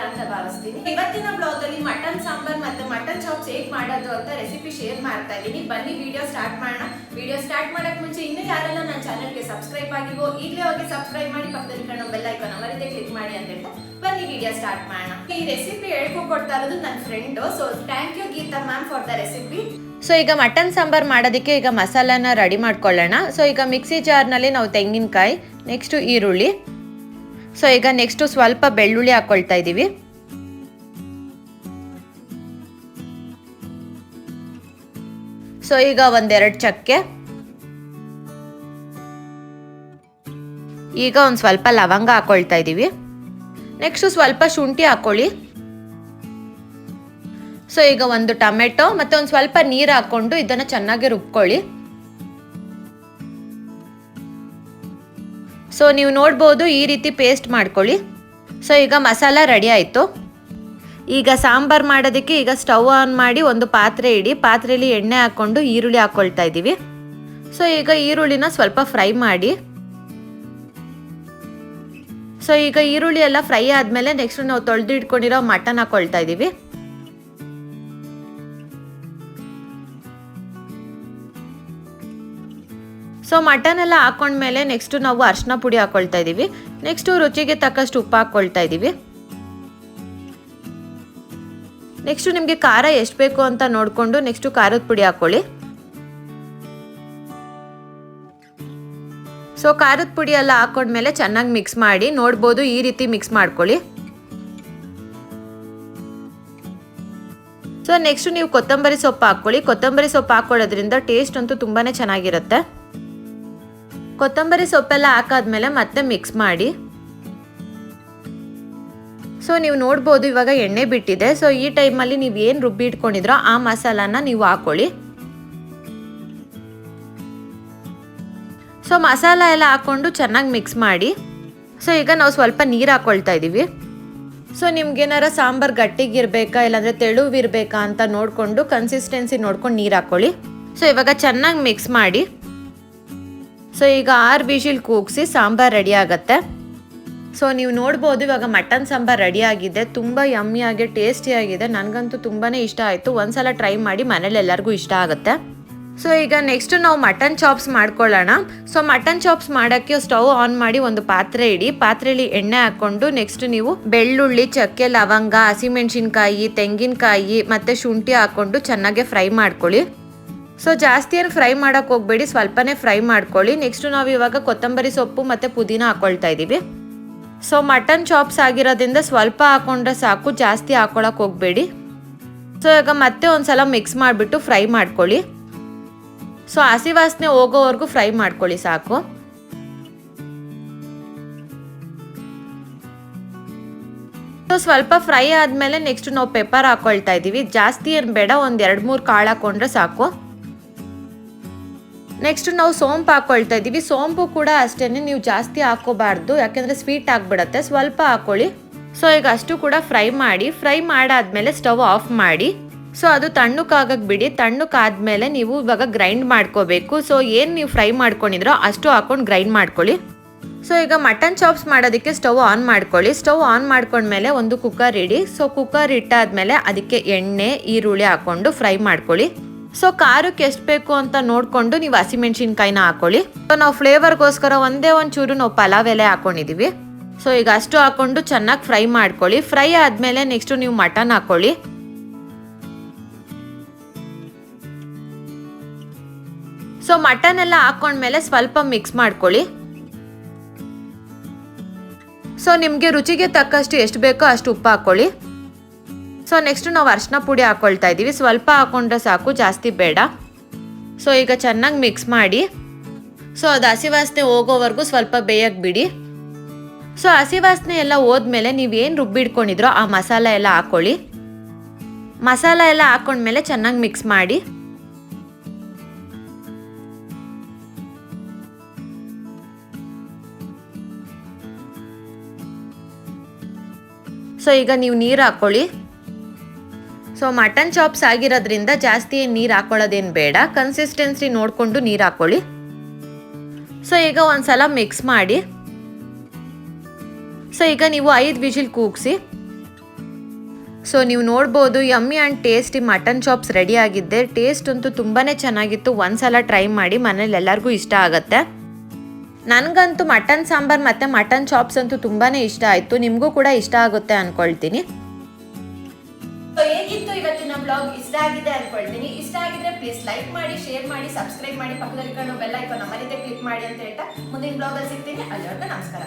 ಅಂತ ಭಾವಿಸ್ತೀನಿ. ಇವತ್ತಿನ ಬ್ಲಾಗ್ ಅಲ್ಲಿ ಮಟನ್ ಸಾಂಬಾರ್ ಮತ್ತೆ ಮಟನ್ ಚಾಪ್ಸ್ ಹೇಗ್ ಮಾಡೋದು ಅಂತ ರೆಸಿಪಿ ಶೇರ್ ಮಾಡ್ತಾ ಇದ್ದೀನಿ. ಬನ್ನಿ ವಿಡಿಯೋ ಸ್ಟಾರ್ಟ್ ಮಾಡೋಣ. ವಿಡಿಯೋ ಸ್ಟಾರ್ಟ್ ಮಾಡಕ್ ಮುಂಚೆ ಇನ್ನೂ ಯಾರೆಲ್ಲ ನನ್ನ ಚಾನಲ್ಗೆ ಸಬ್ಸ್ಕ್ರೈಬ್ ಆಗಿವೋ ಈಗಲೇ ಹೋಗಿ ಸಬ್ಸ್ಕ್ರೈಬ್ ಮಾಡಿ, ಪಕ್ಕದಲ್ಲಿ ಕಾಣೋ ಬೆಲ್ ಐಕಾನ್ ಅವರದೇ ಕ್ಲಿಕ್ ಮಾಡಿ ಅಂತ ಹೇಳ್ತಾ ಬನ್ನಿ ವಿಡಿಯೋ ಸ್ಟಾರ್ಟ್ ಮಾಡೋಣ. ಈ ರೆಸಿಪಿ ಹೇಳ್ಕೊಡ್ತಾ ಇರೋದು ನನ್ನ friend. So thank you Geetha ma'am for the recipe. So ಈಗ ಮಟನ್ ಸಾಂಬಾರ್ ಮಾಡೋದಕ್ಕೆ ಈಗ ಮಸಾಲಾನ ರೆಡಿ ಮಾಡ್ಕೊಳ್ಳೋಣ. ಸೊ ಈಗ ಮಿಕ್ಸಿ ಜಾರ್ನಲ್ಲಿ ನಾವು ತೆಂಗಿನಕಾಯಿ, ನೆಕ್ಸ್ಟು ಈರುಳ್ಳಿ, ಸೊ ಈಗ ನೆಕ್ಸ್ಟು ಸ್ವಲ್ಪ ಬೆಳ್ಳುಳ್ಳಿ ಹಾಕ್ಕೊಳ್ತಾ ಇದ್ದೀವಿ. ಸೊ ಈಗ ಒಂದೆರಡು ಚಕ್ಕೆ, ಈಗ ಒಂದು ಸ್ವಲ್ಪ ಲವಂಗ ಹಾಕ್ಕೊಳ್ತಾ ಇದ್ದೀವಿ. ನೆಕ್ಸ್ಟು ಸ್ವಲ್ಪ ಶುಂಠಿ ಹಾಕ್ಕೊಳ್ಳಿ. ಸೊ ಈಗ ಒಂದು ಟೊಮೆಟೊ ಮತ್ತೆ ಒಂದು ಸ್ವಲ್ಪ ನೀರು ಹಾಕ್ಕೊಂಡು ಇದನ್ನು ಚೆನ್ನಾಗಿ ರುಬ್ಕೊಳ್ಳಿ. ಸೊ ನೀವು ನೋಡ್ಬೋದು ಈ ರೀತಿ ಪೇಸ್ಟ್ ಮಾಡ್ಕೊಳ್ಳಿ. ಸೊ ಈಗ ಮಸಾಲ ರೆಡಿ ಆಯಿತು. ಈಗ ಸಾಂಬಾರು ಮಾಡೋದಕ್ಕೆ ಈಗ ಸ್ಟವ್ ಆನ್ ಮಾಡಿ ಒಂದು ಪಾತ್ರೆ ಇಡಿ. ಪಾತ್ರೆಯಲ್ಲಿ ಎಣ್ಣೆ ಹಾಕ್ಕೊಂಡು ಈರುಳ್ಳಿ ಹಾಕ್ಕೊಳ್ತಾ ಇದ್ದೀವಿ. ಸೊ ಈಗ ಈರುಳ್ಳಿನ ಸ್ವಲ್ಪ ಫ್ರೈ ಮಾಡಿ. ಸೊ ಈಗ ಈರುಳ್ಳಿ ಎಲ್ಲ ಫ್ರೈ ಆದಮೇಲೆ ನೆಕ್ಸ್ಟ್ ನಾವು ತೊಳೆದು ಇಟ್ಕೊಂಡಿರೋ ಮಟನ್ ಹಾಕ್ಕೊಳ್ತಾ ಇದ್ದೀವಿ. ಸೊ ಮಟನ್ ಎಲ್ಲ ಹಾಕೊಂಡ್ಮೇಲೆ ನೆಕ್ಸ್ಟ್ ನಾವು ಅರಿಶಿನ ಪುಡಿ ಹಾಕೊಳ್ತಾ ಇದ್ದೀವಿ. ನೆಕ್ಸ್ಟು ರುಚಿಗೆ ತಕ್ಕಷ್ಟು ಉಪ್ಪು ಹಾಕ್ಕೊಳ್ತಾ ಇದ್ದೀವಿ. ನೆಕ್ಸ್ಟು ನಿಮಗೆ ಖಾರ ಎಷ್ಟು ಬೇಕು ಅಂತ ನೋಡಿಕೊಂಡು ನೆಕ್ಸ್ಟು ಖಾರದ ಪುಡಿ ಹಾಕ್ಕೊಳ್ಳಿ. ಸೊ ಖಾರದ ಪುಡಿ ಎಲ್ಲ ಹಾಕೊಂಡ್ಮೇಲೆ ಚೆನ್ನಾಗಿ ಮಿಕ್ಸ್ ಮಾಡಿ. ನೋಡ್ಬೋದು ಈ ರೀತಿ ಮಿಕ್ಸ್ ಮಾಡ್ಕೊಳ್ಳಿ. ಸೊ ನೆಕ್ಸ್ಟ್ ನೀವು ಕೊತ್ತಂಬರಿ ಸೊಪ್ಪು ಹಾಕ್ಕೊಳ್ಳಿ. ಕೊತ್ತಂಬರಿ ಸೊಪ್ಪು ಹಾಕೊಳ್ಳೋದ್ರಿಂದ ಟೇಸ್ಟ್ ಅಂತೂ ತುಂಬಾ ಚೆನ್ನಾಗಿರುತ್ತೆ. ಕೊತ್ತಂಬರಿ ಸೊಪ್ಪೆಲ್ಲ ಹಾಕಾದ್ಮೇಲೆ ಮತ್ತೆ ಮಿಕ್ಸ್ ಮಾಡಿ. ಸೊ ನೀವು ನೋಡ್ಬೋದು ಇವಾಗ ಎಣ್ಣೆ ಬಿಟ್ಟಿದೆ. ಸೊ ಈ ಟೈಮಲ್ಲಿ ನೀವು ಏನು ರುಬ್ಬಿ ಇಟ್ಕೊಂಡಿದ್ರೋ ಆ ಮಸಾಲಾನ ನೀವು ಹಾಕೊಳ್ಳಿ. ಸೊ ಮಸಾಲ ಎಲ್ಲ ಹಾಕ್ಕೊಂಡು ಚೆನ್ನಾಗಿ ಮಿಕ್ಸ್ ಮಾಡಿ. ಸೊ ಈಗ ನಾವು ಸ್ವಲ್ಪ ನೀರು ಹಾಕ್ಕೊಳ್ತಾ ಇದ್ದೀವಿ. ಸೊ ನಿಮ್ಗೇನಾರ ಸಾಂಬಾರು ಗಟ್ಟಿಗಿರ್ಬೇಕಾ ಇಲ್ಲಾಂದರೆ ತೆಳುವಿರ್ಬೇಕಾ ಅಂತ ನೋಡಿಕೊಂಡು ಕನ್ಸಿಸ್ಟೆನ್ಸಿ ನೋಡ್ಕೊಂಡು ನೀರು ಹಾಕ್ಕೊಳ್ಳಿ. ಸೊ ಇವಾಗ ಚೆನ್ನಾಗಿ ಮಿಕ್ಸ್ ಮಾಡಿ. ಸೊ ಈಗ 6 ವಿಷಿಲ್ ಕೂಗಿಸಿ ಸಾಂಬಾರು ರೆಡಿ ಆಗುತ್ತೆ. ಸೊ ನೀವು ನೋಡ್ಬೋದು ಇವಾಗ ಮಟನ್ ಸಾಂಬಾರು ರೆಡಿ ಆಗಿದೆ. ತುಂಬ ಯಮ್ಮಿಯಾಗಿ ಟೇಸ್ಟಿಯಾಗಿದೆ. ನನಗಂತೂ ತುಂಬಾ ಇಷ್ಟ ಆಯಿತು. ಒಂದ್ಸಲ ಟ್ರೈ ಮಾಡಿ, ಮನೇಲಿ ಎಲ್ಲರಿಗೂ ಇಷ್ಟ ಆಗುತ್ತೆ. ಸೊ ಈಗ ನೆಕ್ಸ್ಟ್ ನಾವು ಮಟನ್ ಚಾಪ್ಸ್ ಮಾಡ್ಕೊಳ್ಳೋಣ. ಸೊ ಮಟನ್ ಚಾಪ್ಸ್ ಮಾಡೋಕ್ಕೆ ಸ್ಟವ್ ಆನ್ ಮಾಡಿ ಒಂದು ಪಾತ್ರೆ ಇಡಿ. ಪಾತ್ರೆಯಲ್ಲಿ ಎಣ್ಣೆ ಹಾಕ್ಕೊಂಡು ನೆಕ್ಸ್ಟ್ ನೀವು ಬೆಳ್ಳುಳ್ಳಿ, ಚಕ್ಕೆ, ಲವಂಗ, ಹಸಿಮೆಣಸಿನ್ಕಾಯಿ, ತೆಂಗಿನಕಾಯಿ ಮತ್ತು ಶುಂಠಿ ಹಾಕ್ಕೊಂಡು ಚೆನ್ನಾಗಿ ಫ್ರೈ ಮಾಡ್ಕೊಳ್ಳಿ. ಸೊ ಜಾಸ್ತಿ ಏನು ಫ್ರೈ ಮಾಡೋಕ್ಕೆ ಹೋಗಬೇಡಿ, ಸ್ವಲ್ಪನೇ ಫ್ರೈ ಮಾಡ್ಕೊಳ್ಳಿ. ನೆಕ್ಸ್ಟ್ ನಾವು ಇವಾಗ ಕೊತ್ತಂಬರಿ ಸೊಪ್ಪು ಮತ್ತು ಪುದೀನ ಹಾಕ್ಕೊಳ್ತಾ ಇದ್ದೀವಿ. ಸೊ ಮಟನ್ ಚಾಪ್ಸ್ ಆಗಿರೋದ್ರಿಂದ ಸ್ವಲ್ಪ ಹಾಕ್ಕೊಂಡ್ರೆ ಸಾಕು, ಜಾಸ್ತಿ ಹಾಕ್ಕೊಳಕ್ಕೆ ಹೋಗಬೇಡಿ. ಸೊ ಈಗ ಮತ್ತೆ ಒಂದ್ಸಲ ಮಿಕ್ಸ್ ಮಾಡಿಬಿಟ್ಟು ಫ್ರೈ ಮಾಡ್ಕೊಳ್ಳಿ. ಸೊ ಹಸಿ ವಾಸನೆ ಹೋಗೋವರೆಗೂ ಫ್ರೈ ಮಾಡ್ಕೊಳ್ಳಿ ಸಾಕು. ಸೊ ಸ್ವಲ್ಪ ಫ್ರೈ ಆದಮೇಲೆ ನೆಕ್ಸ್ಟ್ ನಾವು ಪೆಪ್ಪರ್ ಹಾಕ್ಕೊಳ್ತಾ ಇದ್ದೀವಿ. ಜಾಸ್ತಿ ಏನು ಬೇಡ, ಒಂದು 2-3 ಕಾಳು ಹಾಕ್ಕೊಂಡ್ರೆ ಸಾಕು. ನೆಕ್ಸ್ಟ್ ನಾವು ಸೋಂಪು ಹಾಕ್ಕೊಳ್ತಾ ಇದ್ದೀವಿ. ಸೋಂಪು ಕೂಡ ಅಷ್ಟೇ, ನೀವು ಜಾಸ್ತಿ ಹಾಕೋಬಾರ್ದು, ಯಾಕೆಂದರೆ ಸ್ವೀಟ್ ಆಗಿಬಿಡತ್ತೆ. ಸ್ವಲ್ಪ ಹಾಕ್ಕೊಳ್ಳಿ. ಸೊ ಈಗ ಅಷ್ಟು ಕೂಡ ಫ್ರೈ ಮಾಡಿ. ಫ್ರೈ ಮಾಡಾದ್ಮೇಲೆ ಸ್ಟವ್ ಆಫ್ ಮಾಡಿ. ಸೊ ಅದು ತಣ್ಣಕ್ಕಾಗಕ್ಕೆ ಬಿಡಿ. ತಣ್ಣಕ್ಕಾದ್ಮೇಲೆ ನೀವು ಇವಾಗ ಗ್ರೈಂಡ್ ಮಾಡ್ಕೋಬೇಕು. ಸೊ ಏನು ನೀವು ಫ್ರೈ ಮಾಡ್ಕೊಂಡಿದ್ರೋ ಅಷ್ಟು ಹಾಕೊಂಡು ಗ್ರೈಂಡ್ ಮಾಡ್ಕೊಳ್ಳಿ. ಸೊ ಈಗ ಮಟನ್ ಚಾಪ್ಸ್ ಮಾಡೋದಕ್ಕೆ ಸ್ಟವ್ ಆನ್ ಮಾಡ್ಕೊಳ್ಳಿ. ಸ್ಟವ್ ಆನ್ ಮಾಡ್ಕೊಂಡ್ಮೇಲೆ ಒಂದು ಕುಕ್ಕರ್ ಇಡಿ. ಸೊ ಕುಕ್ಕರ್ ಇಟ್ಟಾದ್ಮೇಲೆ ಅದಕ್ಕೆ ಎಣ್ಣೆ, ಈರುಳ್ಳಿ ಹಾಕ್ಕೊಂಡು ಫ್ರೈ ಮಾಡ್ಕೊಳ್ಳಿ. ಸೊ ಖಾರಕ್ಕೆ ಎಷ್ಟು ಬೇಕು ಅಂತ ನೋಡಿಕೊಂಡು ನೀವು ಹಸಿಮೆಣಸಿನ್ಕಾಯಿನ ಹಾಕ್ಕೊಳ್ಳಿ. ಸೊ ನಾವು ಫ್ಲೇವರ್ಗೋಸ್ಕರ ಒಂದೇ ಒಂಚೂರು ನಾವು ಪಲಾವ್ ಎಲೆ ಹಾಕ್ಕೊಂಡಿದ್ದೀವಿ. ಸೊ ಈಗ ಅಷ್ಟು ಹಾಕ್ಕೊಂಡು ಚೆನ್ನಾಗಿ ಫ್ರೈ ಮಾಡ್ಕೊಳ್ಳಿ. ಫ್ರೈ ಆದಮೇಲೆ ನೆಕ್ಸ್ಟು ನೀವು ಮಟನ್ ಹಾಕ್ಕೊಳ್ಳಿ. ಸೊ ಮಟನ್ ಎಲ್ಲ ಹಾಕ್ಕೊಂಡ್ಮೇಲೆ ಸ್ವಲ್ಪ ಮಿಕ್ಸ್ ಮಾಡ್ಕೊಳ್ಳಿ. ಸೊ ನಿಮಗೆ ರುಚಿಗೆ ತಕ್ಕಷ್ಟು ಎಷ್ಟು ಬೇಕೋ ಅಷ್ಟು ಉಪ್ಪು ಹಾಕ್ಕೊಳ್ಳಿ. ಸೊ ನೆಕ್ಸ್ಟ್ ನಾವು ಅರಿಶಿನ ಪುಡಿ ಹಾಕ್ಕೊಳ್ತಾ ಇದ್ದೀವಿ. ಸ್ವಲ್ಪ ಹಾಕ್ಕೊಂಡ್ರೆ ಸಾಕು, ಜಾಸ್ತಿ ಬೇಡ. ಸೊ ಈಗ ಚೆನ್ನಾಗಿ ಮಿಕ್ಸ್ ಮಾಡಿ. ಸೊ ಅದು ಹಸಿ ವಾಸನೆ ಹೋಗೋವರೆಗೂ ಸ್ವಲ್ಪ ಬೇಯಕ್ಕೆ ಬಿಡಿ. ಸೊ ಹಸಿ ವಾಸನೆ ಎಲ್ಲ ಹೋದ್ಮೇಲೆ ನೀವೇನು ರುಬ್ಬಿಡ್ಕೊಂಡಿದ್ರೋ ಆ ಮಸಾಲ ಎಲ್ಲ ಹಾಕ್ಕೊಳ್ಳಿ. ಮಸಾಲ ಎಲ್ಲ ಹಾಕ್ಕೊಂಡ್ಮೇಲೆ ಚೆನ್ನಾಗಿ ಮಿಕ್ಸ್ ಮಾಡಿ. ಸೊ ಈಗ ನೀವು ನೀರು ಹಾಕ್ಕೊಳ್ಳಿ. ಸೊ ಮಟನ್ ಚಾಪ್ಸ್ ಆಗಿರೋದ್ರಿಂದ ಜಾಸ್ತಿ ನೀರು ಹಾಕೊಳ್ಳೋದೇನು ಬೇಡ, ಕನ್ಸಿಸ್ಟೆನ್ಸಿ ನೋಡಿಕೊಂಡು ನೀರು ಹಾಕ್ಕೊಳ್ಳಿ. ಸೊ ಈಗ ಒಂದ್ಸಲ ಮಿಕ್ಸ್ ಮಾಡಿ. ಸೊ ಈಗ ನೀವು 5 ವಿಜಿಲ್ ಕೂಗಿಸಿ. ಸೊ ನೀವು ನೋಡ್ಬೋದು yummy and tasty mutton chops ready ಆಗಿದ್ದೆ. ಟೇಸ್ಟ್ ಅಂತೂ ತುಂಬಾ ಚೆನ್ನಾಗಿತ್ತು. ಒಂದ್ಸಲ ಟ್ರೈ ಮಾಡಿ, ಮನೇಲಿ ಎಲ್ಲರಿಗೂ ಇಷ್ಟ ಆಗುತ್ತೆ. ನನಗಂತೂ ಮಟನ್ ಸಾಂಬಾರ್ ಮತ್ತು ಮಟನ್ ಚಾಪ್ಸ್ ಅಂತೂ ತುಂಬಾ ಇಷ್ಟ ಆಯಿತು. ನಿಮಗೂ ಕೂಡ ಇಷ್ಟ ಆಗುತ್ತೆ ಅಂದ್ಕೊಳ್ತೀನಿ. ಸೊ ಹೇಗಿತ್ತು ಇವತ್ತಿನ ಬ್ಲಾಗ್? ಇಷ್ಟ ಆಗಿದೆ ಅನ್ಕೊಳ್ತೀನಿ. ಇಷ್ಟ ಆಗಿದ್ರೆ ಪ್ಲೀಸ್ ಲೈಕ್ ಮಾಡಿ, ಶೇರ್ ಮಾಡಿ, ಸಬ್ಸ್ಕ್ರೈಬ್ ಮಾಡಿ, ಪಕ್ಕದಲ್ಲಿ ಕಾಣೋ ಬೆಲ್ ಐಕಾನ್ ಮರೀದೆ ಕ್ಲಿಕ್ ಮಾಡಿ ಅಂತ ಹೇಳ್ತಾ ಮುಂದಿನ ಬ್ಲಾಗಲ್ಲಿ ಸಿಗ್ತೀನಿ. ಅಲ್ಲಿವರೆಗೂ ನಮಸ್ಕಾರ.